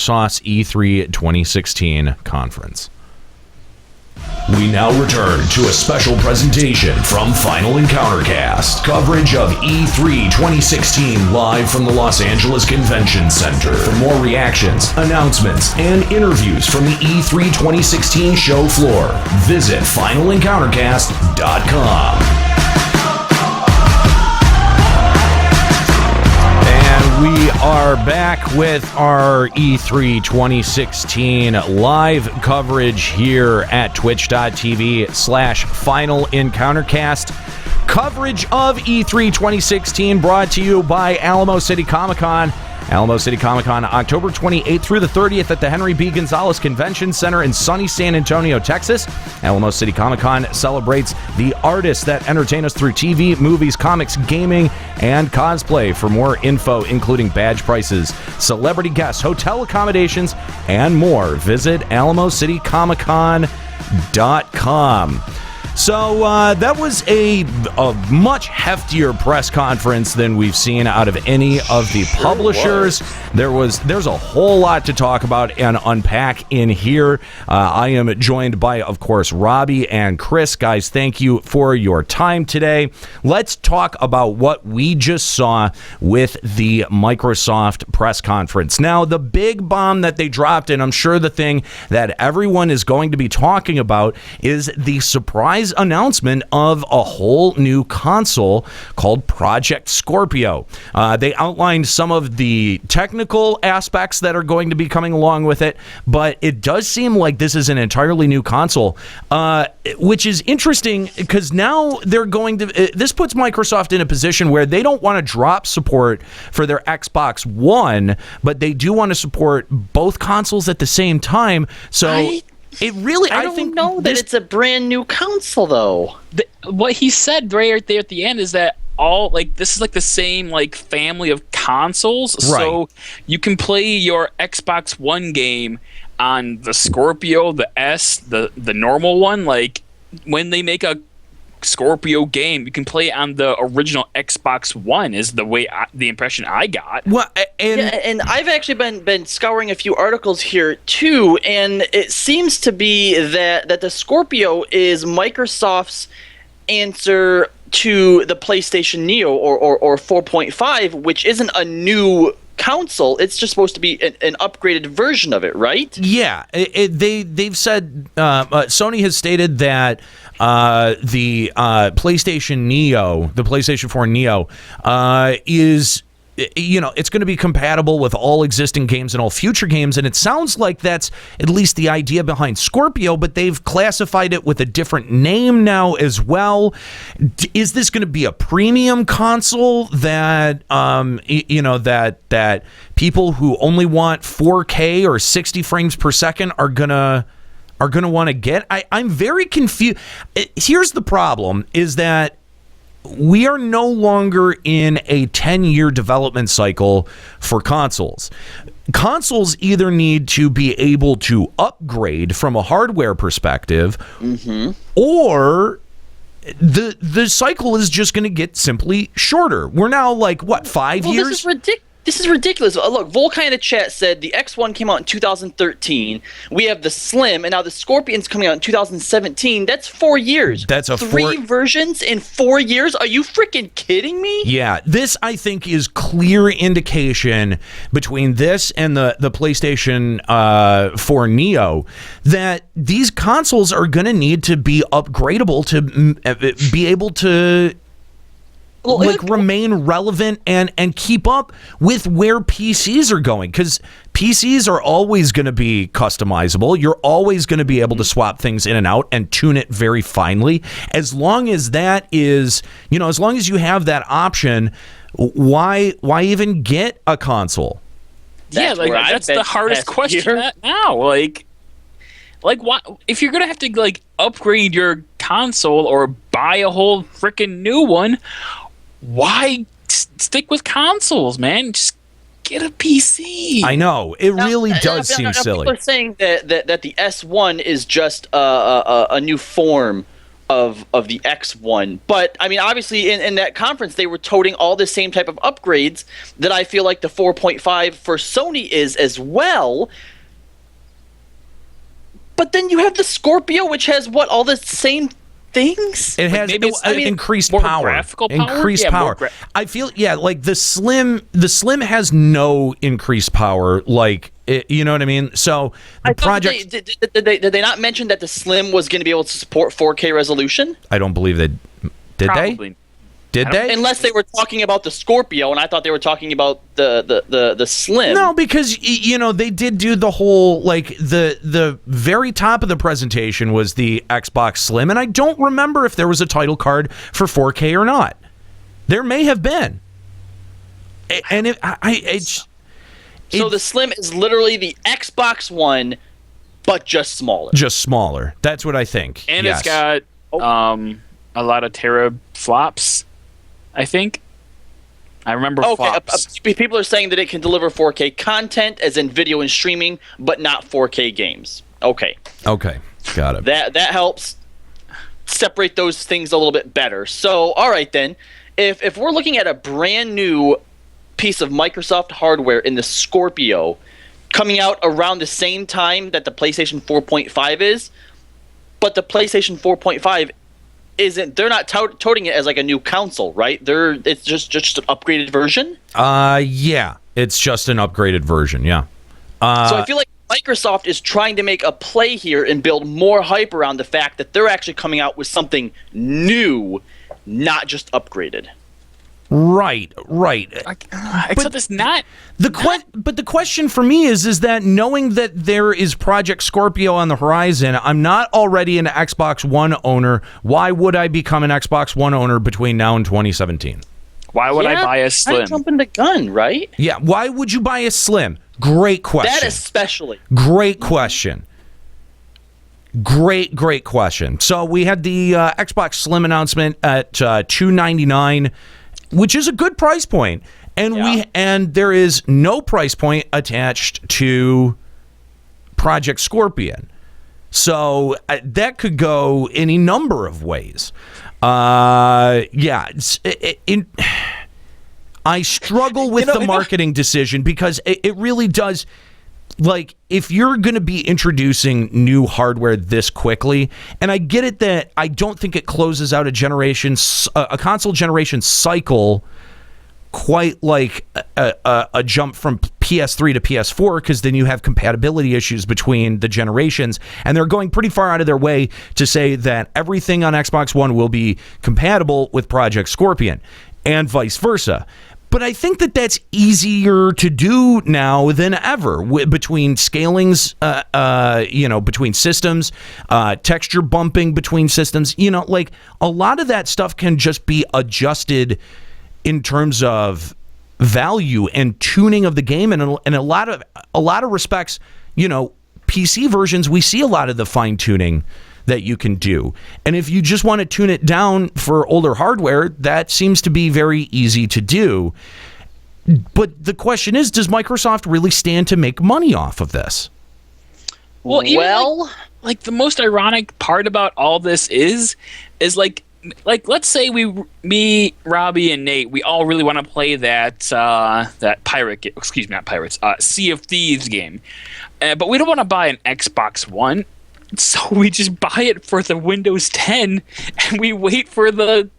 Sauce E3 2016 conference. We now return to a special presentation from Final Encountercast. Coverage of E3 2016 live from the Los Angeles Convention Center. For more reactions, announcements, and interviews from the E3 2016 show floor, visit finalencountercast.com. We are back with our E3 2016 live coverage here at twitch.tv/Final Encountercast. Coverage of E3 2016 brought to you by Alamo City Comic-Con. Alamo City Comic-Con, October 28th through the 30th at the Henry B. Gonzalez Convention Center in sunny San Antonio, Texas. Alamo City Comic-Con celebrates the artists that entertain us through TV, movies, comics, gaming, and cosplay. For more info, including badge prices, celebrity guests, hotel accommodations, and more, visit AlamoCityComicCon.com. So that was a much heftier press conference than we've seen out of any of the publishers. There's a whole lot to talk about and unpack in here. I am joined by, of course, Robbie and Chris. Guys, thank you for your time today. Let's talk about what we just saw with the Microsoft press conference. Now, the big bomb that they dropped, and I'm sure the thing that everyone is going to be talking about, is the surprise announcement of a whole new console called Project Scorpio. They outlined some of the technical aspects that are going to be coming along with it, but it does seem like this is an entirely new console, which is interesting because now they're going to... This puts Microsoft in a position where they don't want to drop support for their Xbox One, but they do want to support both consoles at the same time. So... I don't know that it's a brand new console, though. What he said right there at the end is that this is like the same family of consoles, right. So you can play your Xbox One game on the Scorpio, the S, the normal one. Like when they make a Scorpio game, you can play it on the original Xbox One, is the impression I got. Well, and I've actually been scouring a few articles here too, and it seems to be that the Scorpio is Microsoft's answer to the PlayStation Neo or 4.5, which isn't a new console. It's just supposed to be an upgraded version of it, right? Yeah, they've said Sony has stated that the PlayStation Neo, the PlayStation 4 Neo, is, it's going to be compatible with all existing games and all future games, and it sounds like that's at least the idea behind Scorpio, but they've classified it with a different name now as well. Is this going to be a premium console that, that people who only want 4K or 60 frames per second are going to want to get? I'm very confused. Here's the problem, is that we are no longer in a 10-year development cycle for consoles. Consoles either need to be able to upgrade from a hardware perspective, or the cycle is just going to get simply shorter. We're now 5 years? This is ridiculous. This is ridiculous. Look, Volkai in the chat said the X1 came out in 2013. We have the Slim, and now the Scorpion's coming out in 2017. That's 4 years. That's three versions in 4 years? Are you freaking kidding me? Yeah, this, I think, is clear indication between this and the PlayStation 4 Neo that these consoles are going to need to be upgradable to be able to remain relevant and keep up with where PCs are going, because PCs are always going to be customizable. You're always going to be able to swap things in and out and tune it very finely. As long as that is, as long as you have that option, why even get a console? That's the hardest question now. Why, if you're gonna have to upgrade your console or buy a whole freaking new one, why stick with consoles, man? Just get a PC. I know, it really does seem silly. People are saying that the S1 is just a new form of the X1. But I mean, obviously in that conference they were toting all the same type of upgrades that I feel like the 4.5 for Sony is as well. But then you have the Scorpio, which has all the same things. It has increased power. Graphical power. Increased power. I feel like the Slim has no increased power. Like you know what I mean. So the project. Did they not mention that the Slim was going to be able to support 4K resolution? I don't believe they did. Probably. Did they? Unless they were talking about the Scorpio, and I thought they were talking about the Slim. No, because they did do the whole the very top of the presentation was the Xbox Slim, and I don't remember if there was a title card for 4K or not. There may have been, and so the Slim is literally the Xbox One, but just smaller. Just smaller. That's what I think. And It's got a lot of teraflops. I think. I remember flops. People are saying that it can deliver 4K content, as in video and streaming, but not 4K games. Okay. Got it. That helps separate those things a little bit better. So, all right then. If we're looking at a brand new piece of Microsoft hardware in the Scorpio coming out around the same time that the PlayStation 4.5 is, but the PlayStation 4.5 they're not touting it as like a new console, right? It's just an upgraded version. Yeah, it's just an upgraded version. Yeah. So I feel like Microsoft is trying to make a play here and build more hype around the fact that they're actually coming out with something new, not just upgraded. Right. Except it's not. But the question for me is that knowing that there is Project Scorpio on the horizon, I'm not already an Xbox One owner. Why would I become an Xbox One owner between now and 2017? Why would I buy a Slim? Jumping the gun, right? Yeah. Why would you buy a Slim? Great question. That especially. Great question. Great question. So we had the Xbox Slim announcement at $299. Which is a good price point, and there is no price point attached to Project Scorpion, so that could go any number of ways. I struggle with the marketing decision because it really does. Like, if you're going to be introducing new hardware this quickly, and I get it that I don't think it closes out a console generation cycle quite like a jump from PS3 to PS4, because then you have compatibility issues between the generations, and they're going pretty far out of their way to say that everything on Xbox One will be compatible with Project Scorpion, and vice versa. But I think that that's easier to do now than ever between scalings, between systems, texture bumping between systems. Like a lot of that stuff can just be adjusted in terms of value and tuning of the game. And in a lot of respects, PC versions, we see a lot of the fine tuning that you can do. And if you just want to tune it down for older hardware, that seems to be very easy to do. But the question is, does Microsoft really stand to make money off of this? Well, like the most ironic part about all this is like let's say me, Robbie, and Nate, we all really want to play that Sea of Thieves game, but we don't want to buy an Xbox One. So we just buy it for the Windows 10, and we wait for the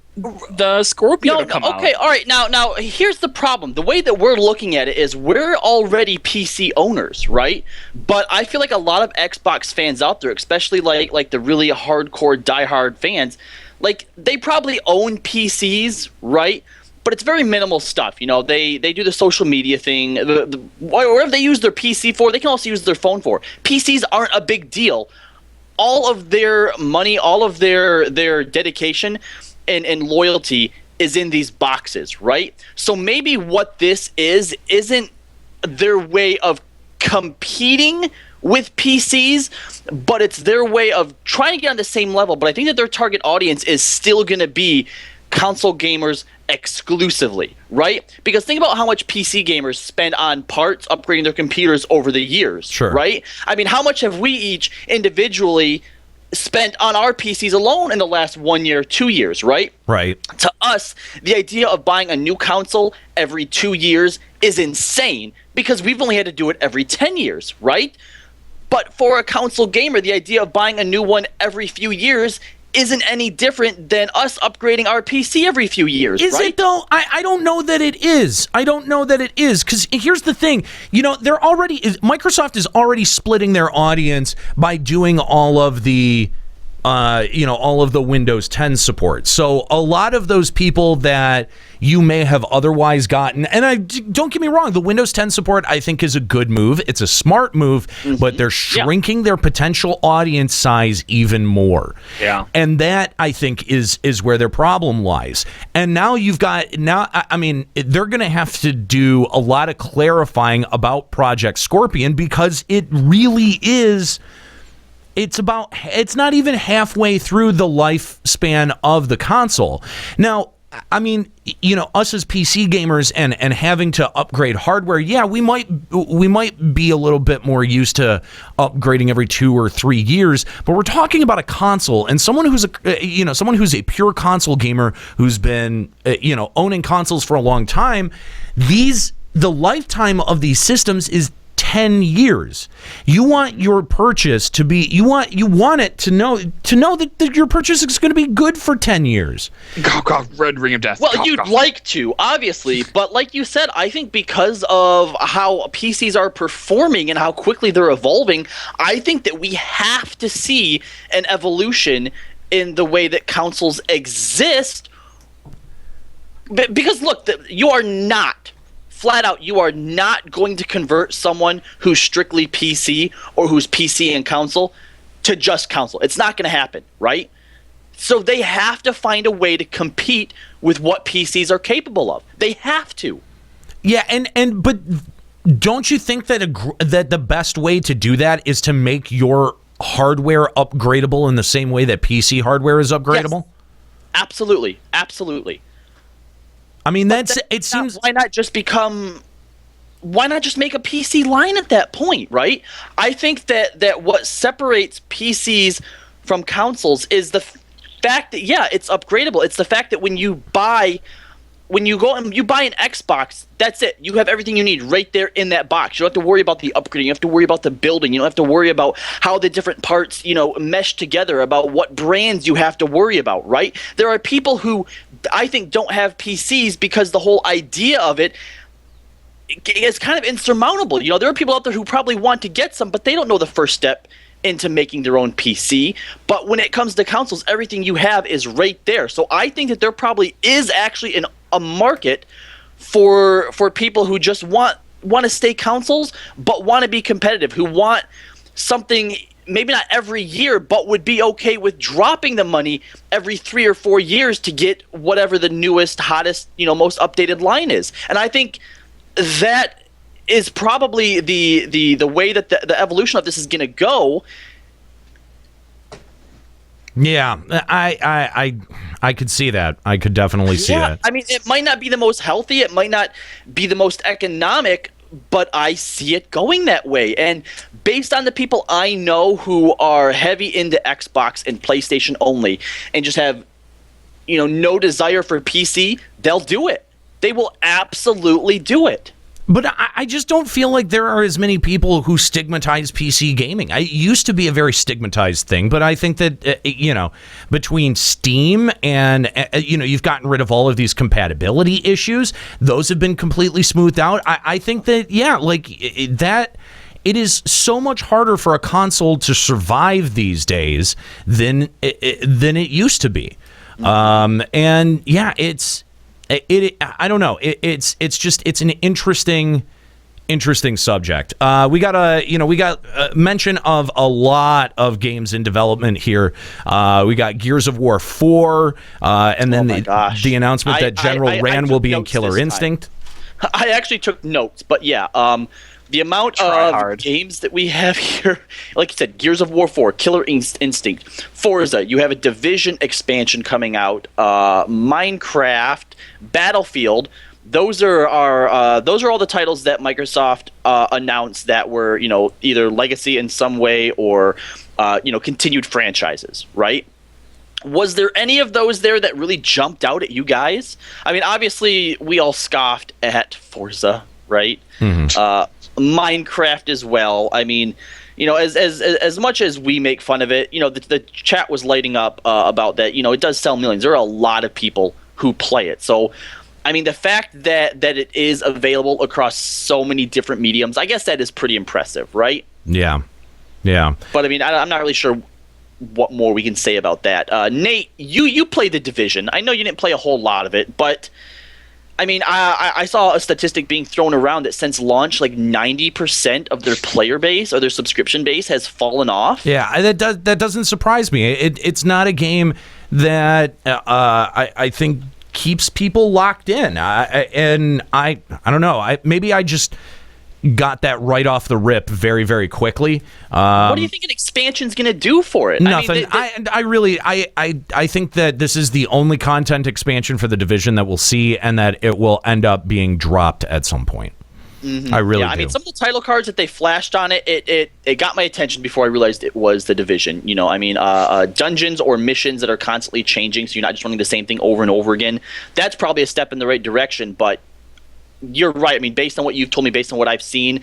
Scorpio to come out. Okay, all right. Now here's the problem. The way that we're looking at it is we're already PC owners, right? But I feel like a lot of Xbox fans out there, especially like the really hardcore, diehard fans, like they probably own PCs, right? But it's very minimal stuff. They do the social media thing. Whatever they use their PC for, they can also use their phone for. PCs aren't a big deal. All of their money, all of their dedication and loyalty is in these boxes, right? So maybe what this isn't their way of competing with PCs, but it's their way of trying to get on the same level. But I think that their target audience is still going to be console gamers exclusively, right? Because think about how much PC gamers spend on parts upgrading their computers over the years, sure, right? I mean, how much have we each individually spent on our PCs alone in the last 1 year, 2 years, right? Right. To us, the idea of buying a new console every 2 years is insane because we've only had to do it every 10 years, right? But for a console gamer, the idea of buying a new one every few years isn't any different than us upgrading our PC every few years, Is right? it though? I don't know that it is. I don't know that it is, because here's the thing. Microsoft is already splitting their audience by doing all of the all of the Windows 10 support. So a lot of those people that you may have otherwise gotten, and don't get me wrong, the Windows 10 support I think is a good move. It's a smart move, but they're shrinking their potential audience size even more. Yeah. And that I think is where their problem lies. And now they're going to have to do a lot of clarifying about Project Scorpion, because it really is. It's not even halfway through the lifespan of the console. Now, I mean, us as PC gamers and having to upgrade hardware, yeah, we might be a little bit more used to upgrading every 2 or 3 years, but we're talking about a console, and someone who's a pure console gamer who's been owning consoles for a long time. The lifetime of these systems is 10 years. You want your purchase to be, you want it to know that your purchase is going to be good for 10 years. God, Red Ring of Death. Well, you'd like to, obviously, but like you said, I think because of how PCs are performing and how quickly they're evolving, I think that we have to see an evolution in the way that consoles exist. Because look, you are not going to convert someone who's strictly PC or who's PC and console to just console. It's not going to happen, right? So they have to find a way to compete with what PCs are capable of. They have to. Yeah, but don't you think that the best way to do that is to make your hardware upgradable in the same way that PC hardware is upgradable? Yes. Absolutely. I mean, it seems. Why not just make a PC line at that point, right? I think that what separates PCs from consoles is the fact that, yeah, it's upgradable. It's the fact that when you go and you buy an Xbox, that's it. You have everything you need right there in that box. You don't have to worry about the upgrading. You have to worry about the building. You don't have to worry about how the different parts, mesh together, about what brands you have to worry about, right? There are people who I think don't have PCs because the whole idea of it is kind of insurmountable. There are people out there who probably want to get some, but they don't know the first step into making their own PC. But when it comes to consoles, everything you have is right there. So I think that there probably is actually a market for people who just want to stay consoles but want to be competitive, who want something maybe not every year, but would be okay with dropping the money every 3 or 4 years to get whatever the newest, hottest, most updated line is. And I think that is probably the way that the evolution of this is going to go. Yeah, I could see that. I could definitely see that. I mean, it might not be the most healthy, it might not be the most economic, but I see it going that way. And based on the people I know who are heavy into Xbox and PlayStation only and just have, no desire for PC, they'll do it. They will absolutely do it. But I just don't feel like there are as many people who stigmatize PC gaming. It used to be a very stigmatized thing, but I think that, between Steam and, you've gotten rid of all of these compatibility issues. Those have been completely smoothed out. I think that, that it is so much harder for a console to survive these days than it used to be. And yeah, I don't know. It's an interesting subject. We got mention of a lot of games in development here. We got Gears of War 4, and then the announcement that General Rand will be in Killer Instinct. I actually took notes, but yeah, the amount of games that we have here, like you said, Gears of War 4, Killer Instinct, Forza, you have a Division expansion coming out, Minecraft, Battlefield. Those are all the titles that Microsoft announced that were either legacy in some way or continued franchises, right? Was there any of those there that really jumped out at you guys? I mean, obviously, we all scoffed at Forza, right? Minecraft as well. I mean, as much as we make fun of it, the chat was lighting up about that. It does sell millions. There are a lot of people who play it. So, I mean, the fact that it is available across so many different mediums, I guess that is pretty impressive, right? Yeah. But I mean, I'm not really sure what more we can say about that. Nate, you played The Division. I know you didn't play a whole lot of it, but I mean, I saw a statistic being thrown around that since launch, like 90% of their player base or their subscription base has fallen off. Yeah, that doesn't surprise me. It's not a game that I think keeps people locked in. I don't know. Maybe I just got that right off the rip very, very quickly. What do you think an expansion's going to do for it? Nothing. I think that this is the only content expansion for The Division that we'll see, and that it will end up being dropped at some point. I really do. I mean, some of the title cards that they flashed on it got my attention before I realized it was The Division. Dungeons or missions that are constantly changing, so you're not just running the same thing over and over again. That's probably a step in the right direction, but you're right. I mean, based on what you've told me, based on what I've seen,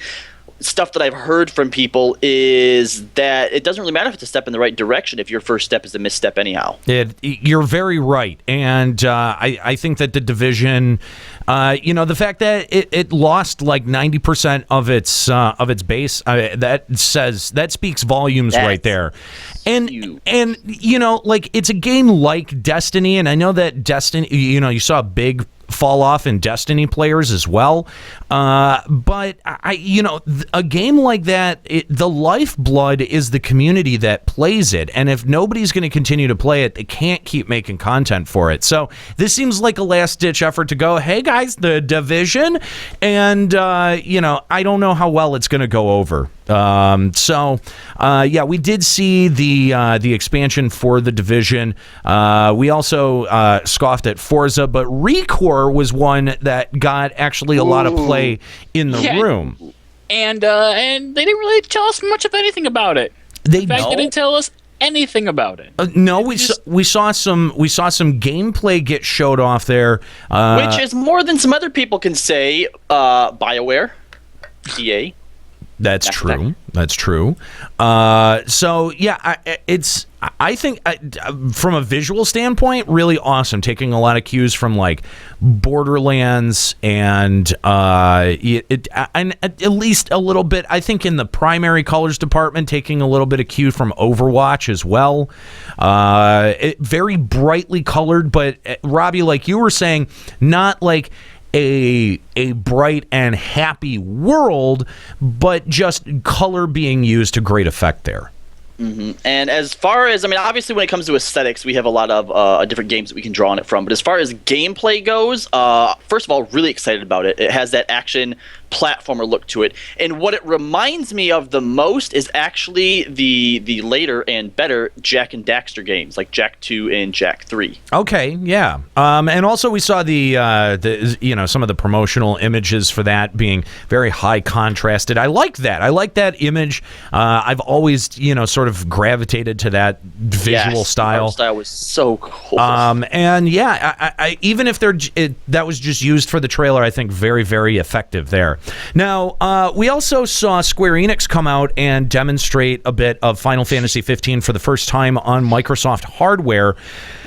stuff that I've heard from people is that it doesn't really matter if it's a step in the right direction if your first step is a misstep anyhow. You're very right. And I think that The Division, the fact that it lost like 90% of its base, that speaks volumes right there. And like, it's a game like Destiny, and I know that Destiny, you saw a big fall off in Destiny players as well, but a game like that, the lifeblood is the community that plays it, and if nobody's going to continue to play it, they can't keep making content for it. So this seems like a last ditch effort to go, hey guys, The Division, and I don't know how well it's going to go over. We did see the expansion for The Division. We also scoffed at Forza, but Recore was one that got actually a lot of play in the room. And they didn't really tell us much of anything about it. They didn't tell us anything about it. No, we saw some gameplay get showed off there, which is more than some other people can say. BioWare, EA. That's true. That's true. I think from a visual standpoint, really awesome. Taking a lot of cues from like Borderlands and at least a little bit. I think in the primary colors department, taking a little bit of cue from Overwatch as well. Very brightly colored, but Robbie, like you were saying, not like a bright and happy world, but just color being used to great effect there. Mm-hmm. And as far as, obviously when it comes to aesthetics, we have a lot of different games that we can draw on it from. But as far as gameplay goes, first of all, really excited about it. It has that action platformer look to it. And what it reminds me of the most is actually the later and better Jak and Daxter games, like Jak 2 and Jak 3. Okay, yeah. And also we saw the some of the promotional images for that being very high contrasted. I like that. I like that image. I've always, sort of gravitated to that visual style. The style was so cool. And yeah, I even if that was just used for the trailer, I think very, very effective there. Now, we also saw Square Enix come out and demonstrate a bit of Final Fantasy 15 for the first time on Microsoft hardware.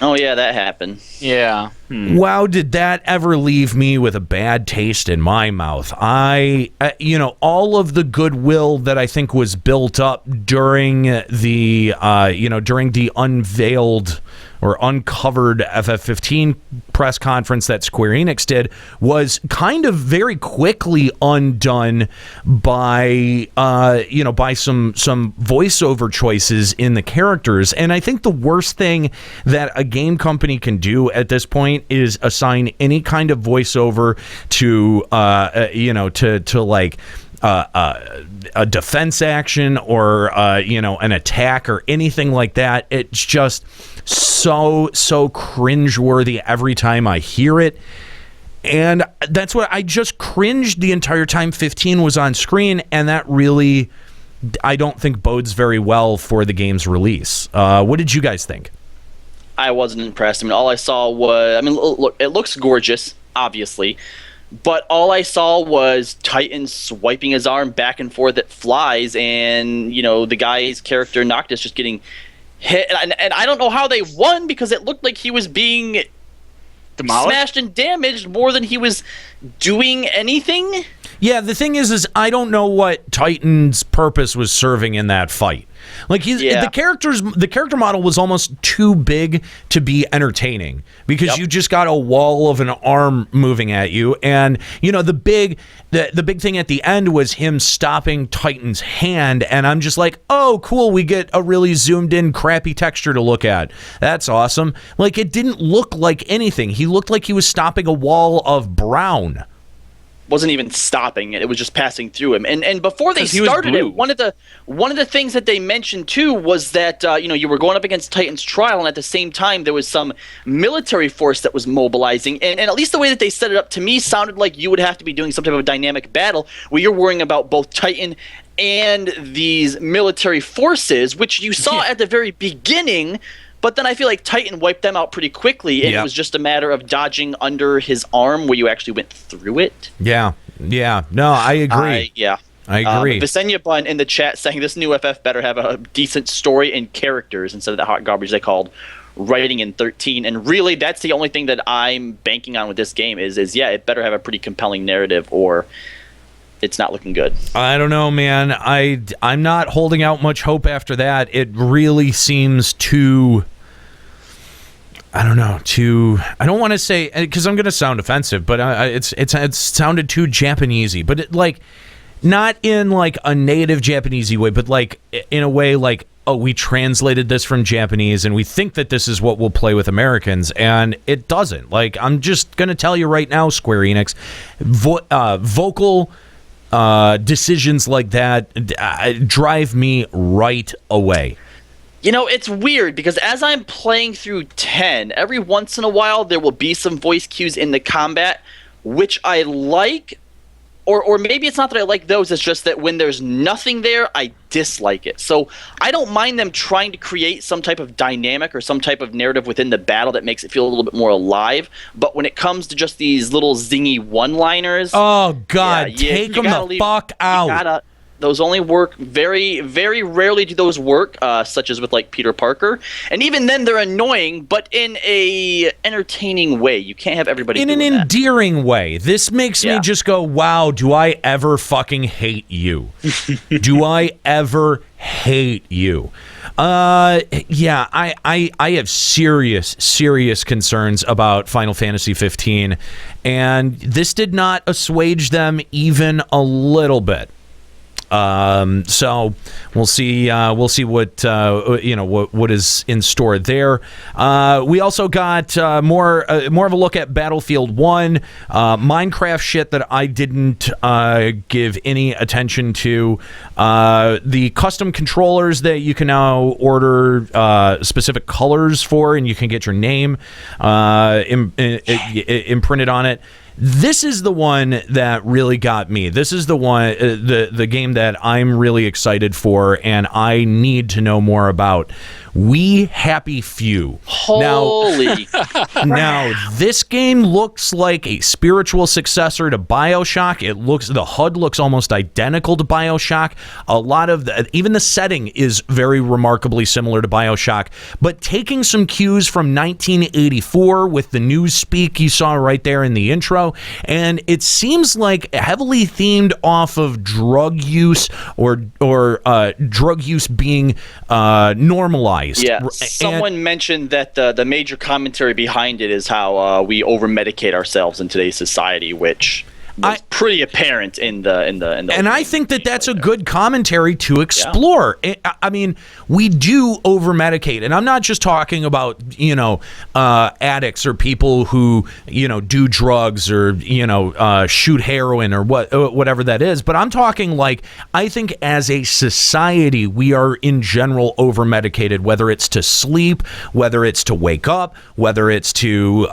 Oh, yeah, that happened. Yeah. Wow, did that ever leave me with a bad taste in my mouth? All of the goodwill that I think was built up during the unveiled or uncovered FF15 press conference that Square Enix did was kind of very quickly undone by some voiceover choices in the characters. And I think the worst thing that a game company can do at this point is assign any kind of voiceover to a defense action or an attack or anything like that. It's just so cringeworthy every time I hear it. And that's what I just cringed the entire time 15 was on screen, and that really I don't think bodes very well for the game's release. What did you guys think? I wasn't impressed. I mean, all I saw was, I mean, look, it looks gorgeous, obviously, but all I saw was Titan swiping his arm back and forth at flies, and the guy's character Noctis just getting hit, and I don't know how they won, because it looked like he was being demolished, smashed and damaged more than he was doing anything. Yeah, the thing is I don't know what Titan's purpose was serving in that fight. Like the character model was almost too big to be entertaining, because you just got a wall of an arm moving at you, and the big thing at the end was him stopping Titan's hand, and I'm just like, oh cool, we get a really zoomed in crappy texture to look at. That's awesome. Like, it didn't look like anything. He looked like he was stopping a wall of brown. Wasn't even stopping it; it was just passing through him. And before they started it, one of the things that they mentioned too was that you were going up against Titan's trial, and at the same time there was some military force that was mobilizing. And at least the way that they set it up to me sounded like you would have to be doing some type of a dynamic battle where you're worrying about both Titan and these military forces, which you saw at the very beginning. But then I feel like Titan wiped them out pretty quickly, and it was just a matter of dodging under his arm where you actually went through it. Yeah. No, I agree. I agree. Visenya Bun in the chat saying this new FF better have a decent story and characters instead of the hot garbage they called writing in 13. And really, that's the only thing that I'm banking on with this game is it better have a pretty compelling narrative, or it's not looking good. I don't know, man. I'm not holding out much hope after that. It really seems too... I don't know, I don't want to say, because I'm going to sound offensive, but it's sounded too Japanesey, but not in like a native Japanesey way, but like in a way like, oh, we translated this from Japanese and we think that this is what will play with Americans, and it doesn't. Like, I'm just going to tell you right now, Square Enix, vocal decisions like that drive me right away. It's weird, because as I'm playing through 10, every once in a while there will be some voice cues in the combat, which I like, or maybe it's not that I like those, it's just that when there's nothing there, I dislike it. So I don't mind them trying to create some type of dynamic or some type of narrative within the battle that makes it feel a little bit more alive, but when it comes to just these little zingy one-liners... Oh, God, take them the fuck out. Those only work very, very rarely do those work, such as with like Peter Parker. And even then they're annoying, but in a entertaining way. You can't have everybody in an endearing way. This makes me just go, wow, do I ever fucking hate you? Do I ever hate you? I have serious concerns about Final Fantasy 15, and this did not assuage them even a little bit. So we'll see what what is in store there. We also got more of a look at Battlefield 1, Minecraft shit that I didn't give any attention to. The custom controllers that you can now order specific colors for, and you can get your name imprinted on it. This is the one that really got me. This is the one, the game that I'm really excited for, and I need to know more about. We Happy Few. Holy! Now this game looks like a spiritual successor to BioShock. The HUD looks almost identical to BioShock. A lot of even the setting is very remarkably similar to BioShock, but taking some cues from 1984 with the newspeak you saw right there in the intro, and it seems like heavily themed off of drug use or drug use being normalized. Yeah, someone mentioned that the major commentary behind it is how we over-medicate ourselves in today's society, which was pretty apparent in the. And I think that's a good commentary to explore. Yeah. I mean, we do over-medicate, and I'm not just talking about addicts or people who do drugs or shoot heroin or whatever that is. But I'm talking I think as a society we are in general over-medicated, whether it's to sleep, whether it's to wake up, whether it's to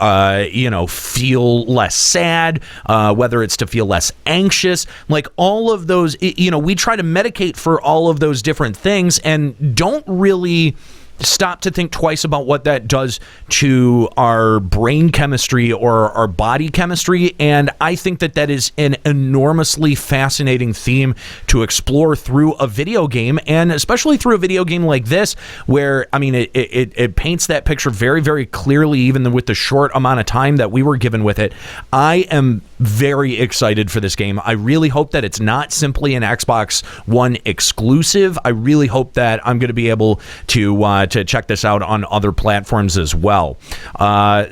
feel less sad, whether it's it's to feel less anxious. Like all of those, we try to medicate for all of those different things and don't really stop to think twice about what that does to our brain chemistry or our body chemistry. And I think that is an enormously fascinating theme to explore through a video game, and especially through a video game like this, where, I mean, it paints that picture very, very clearly, even with the short amount of time that we were given with it. I am very excited for this game. I really hope that it's not simply an Xbox One exclusive. I really hope that I'm going to be able to check this out on other platforms as well. Well,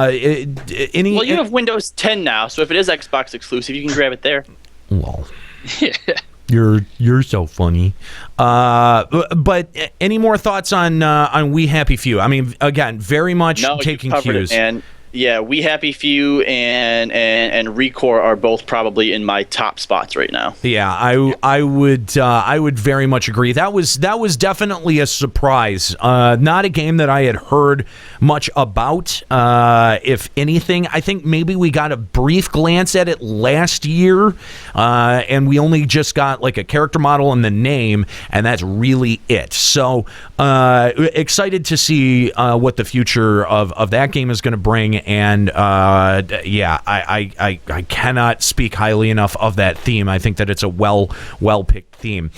you have Windows 10 now, so if it is Xbox exclusive, you can grab it there. Well, you're so funny. But any more thoughts on We Happy Few? I mean, again, very much taking cues. Yeah, We Happy Few and Recore are both probably in my top spots right now. Yeah, I would very much agree. That was definitely a surprise. Not a game that I had heard much about. If anything, I think maybe we got a brief glance at it last year, and we only just got like a character model and the name, and that's really it. So excited to see what the future of that game is going to bring. And I cannot speak highly enough of that theme. I think that it's a well picked theme.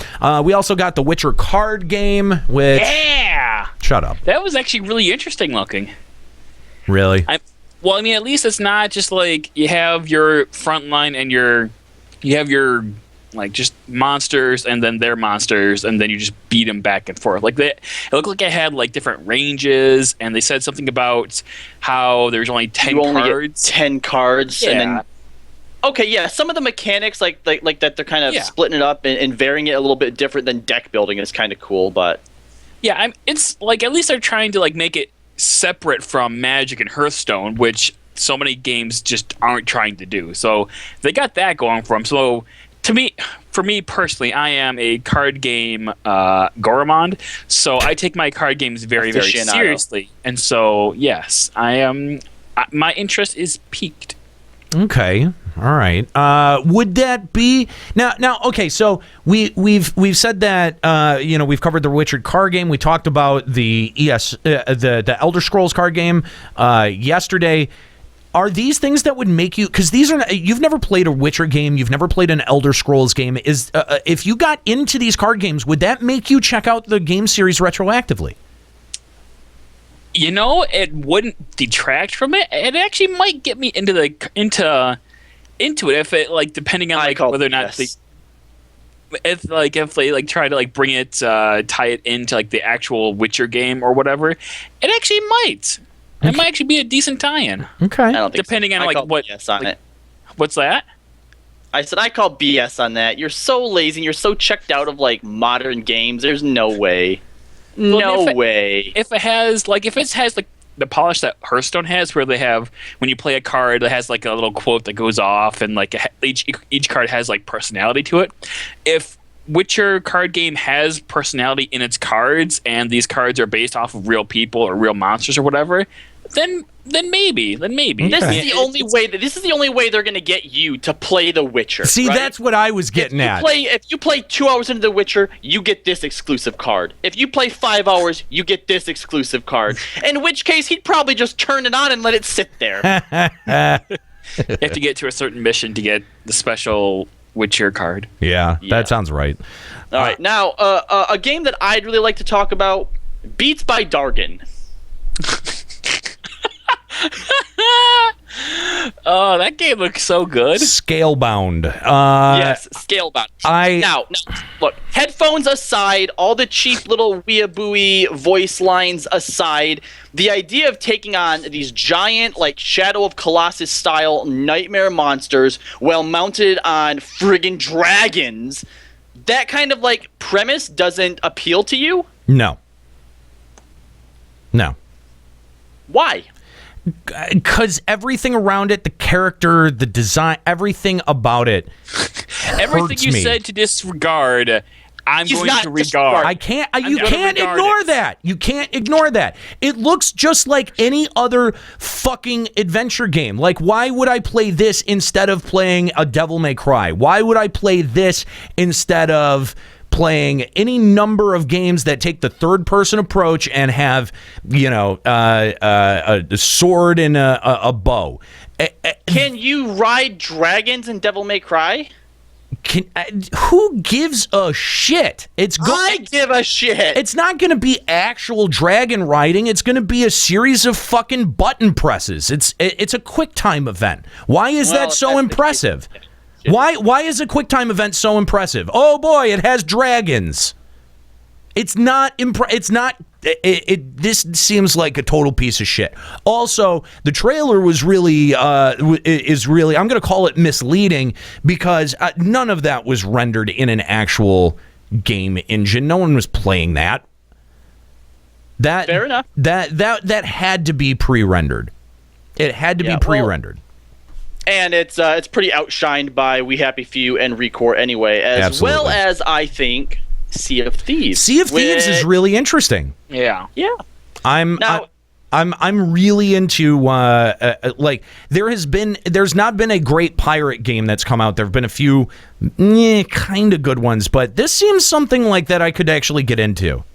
We also got the Witcher card game, which shut up. That was actually really interesting looking. Really? At least it's not just like you have your front line and you have your like just monsters and then their monsters and then you just beat them back and forth. Like it looked like it had like different ranges, and they said something about how there's only 10 you cards. Only get 10 cards, yeah. And then some of the mechanics like that they're kind of splitting it up and varying it a little bit different than deck building is kind of cool, but it's like at least they're trying to like make it separate from Magic and Hearthstone, which so many games just aren't trying to do. So they got that going for them. So for me personally, I am a card game gourmand, so I take my card games very, very seriously. And so, yes, I am. My interest is piqued. Okay, all right. Would that be now? Okay, so we've said that we've covered the Witcher card game. We talked about the the Elder Scrolls card game yesterday. Are these things that would make you, because you've never played a Witcher game, you've never played an Elder Scrolls game, if you got into these card games, would that make you check out the game series retroactively? It wouldn't detract from it. It actually might get me into it if it, like, depending on like whether or not if they like try to like bring it tie it into like the actual Witcher game or whatever, it actually might. It might actually be a decent tie-in. Okay. I don't think depending on like what BS on it. What's that? I said I call BS on that. You're so lazy and you're so checked out of like modern games. There's no way. No way. If it has like the polish that Hearthstone has, where they have when you play a card that has like a little quote that goes off, and like each card has like personality to it. If Witcher card game has personality in its cards, and these cards are based off of real people or real monsters or whatever, then maybe. This is the only way. This is the only way they're going to get you to play The Witcher. See, right? That's what I was getting at. If you play 2 hours into The Witcher, you get this exclusive card. If you play 5 hours, you get this exclusive card. In which case, he'd probably just turn it on and let it sit there. You have to get to a certain mission to get the special Witcher card. Yeah, that sounds right. All right, now a game that I'd really like to talk about: Beats by Dargan. Oh, that game looks so good. Scalebound. Yes, Scalebound. Now, look, headphones aside, all the cheap little weeaboo voice lines aside, the idea of taking on these giant, like, Shadow of Colossus style nightmare monsters while mounted on friggin' dragons, that kind of, like, premise doesn't appeal to you? No. Why? Because everything around it, the character, the design, everything about it everything you said to disregard, I'm He's going not to regard. I can't. You gonna can't regard ignore it. that. You can't ignore that. It looks just like any other fucking adventure game. Like, why would I play this instead of playing a Devil May Cry? Why would I play this instead of playing any number of games that take the third-person approach and have, a sword and a bow? Can you ride dragons in Devil May Cry? Who gives a shit? I give a shit. It's not going to be actual dragon riding. It's going to be a series of fucking button presses. It's a QuickTime event. Why is that so impressive? Why is a QuickTime event so impressive? Oh boy, it has dragons. It's not this seems like a total piece of shit. Also, the trailer was really I'm going to call it misleading because none of that was rendered in an actual game engine. No one was playing that. Fair enough. That had to be pre-rendered. It had to be pre-rendered. And it's pretty outshined by We Happy Few and Recore anyway, as well as I think Sea of Thieves. Sea of Thieves is really interesting. Yeah. I'm really into like there's not been a great pirate game that's come out. There've been a few kind of good ones, but this seems something like that I could actually get into.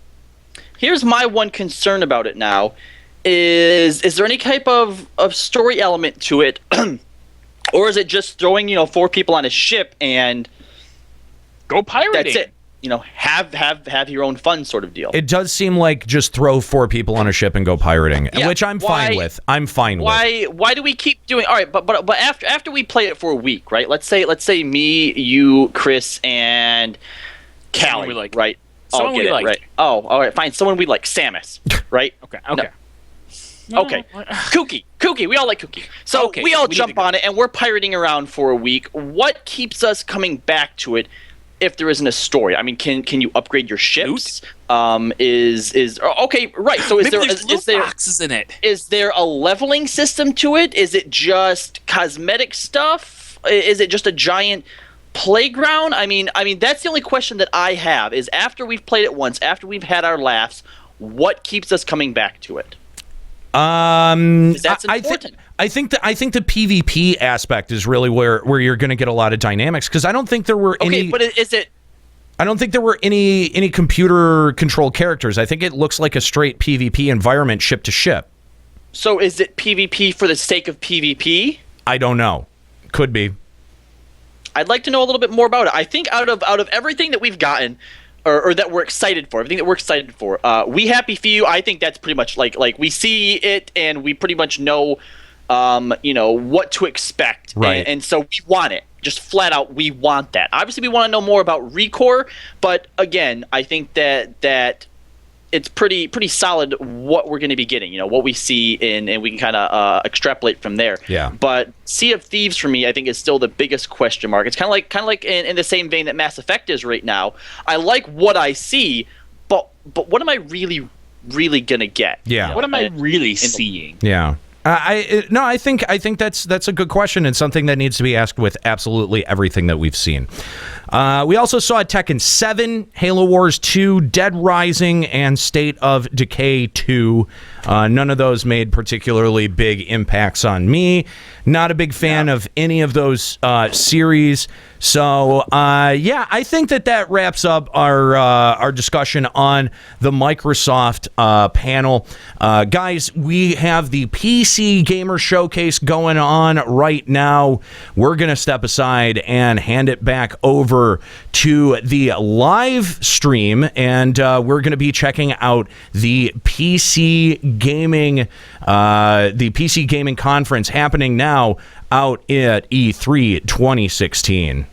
Here's my one concern about it now: is there any type of story element to it, or is it just throwing 4 people on a ship and go pirating? That's it. Have your own fun sort of deal. It does seem like just throw 4 people on a ship and go pirating, which I'm fine with. Why do we keep doing? All right, but after we play it for a week, right? Let's say me, you, Chris, and Callie, we like. right? Someone we like. Right. Oh, all right, fine. Someone we like, Samus, right? Okay. No. Okay. Kooky. We all like Kooky. So we all jump on it, and we're pirating around for a week. What keeps us coming back to it? If there isn't a story, I mean, can you upgrade your ships? Okay, right? So is there boxes in it? Is there a leveling system to it? Is it just cosmetic stuff? Is it just a giant playground? I mean, that's the only question that I have. Is after we've played it once, after we've had our laughs, what keeps us coming back to it? That's important. I think the PvP aspect is really where you're going to get a lot of dynamics, because I don't think there were any. Okay, but is it? I don't think there were any computer controlled characters. I think it looks like a straight PvP environment, ship to ship. So is it PvP for the sake of PvP? I don't know. Could be. I'd like to know a little bit more about it. I think out of everything that we've gotten, or that we're excited for, We Happy Few, I think that's pretty much like we see it and we pretty much know, what to expect. Right. And so we want it. Just flat out, we want that. Obviously, we want to know more about Recore, but again, I think that it's pretty solid what we're going to be getting. What we see and we can kind of extrapolate from there. Yeah. But Sea of Thieves for me, I think, is still the biggest question mark. It's kind of like in the same vein that Mass Effect is right now. I like what I see, but what am I really gonna get? Yeah. What am I really seeing? Yeah. I think that's a good question, and something that needs to be asked with absolutely everything that we've seen. We also saw Tekken 7, Halo Wars 2, Dead Rising, and State of Decay 2. None of those made particularly big impacts on me. Not a big fan of any of those series. So, I think that wraps up our discussion on the Microsoft panel. Guys, we have the PC Gamer Showcase going on right now. We're going to step aside and hand it back over to the live stream, and we're going to be checking out the PC Gaming conference happening now out at E3 2016.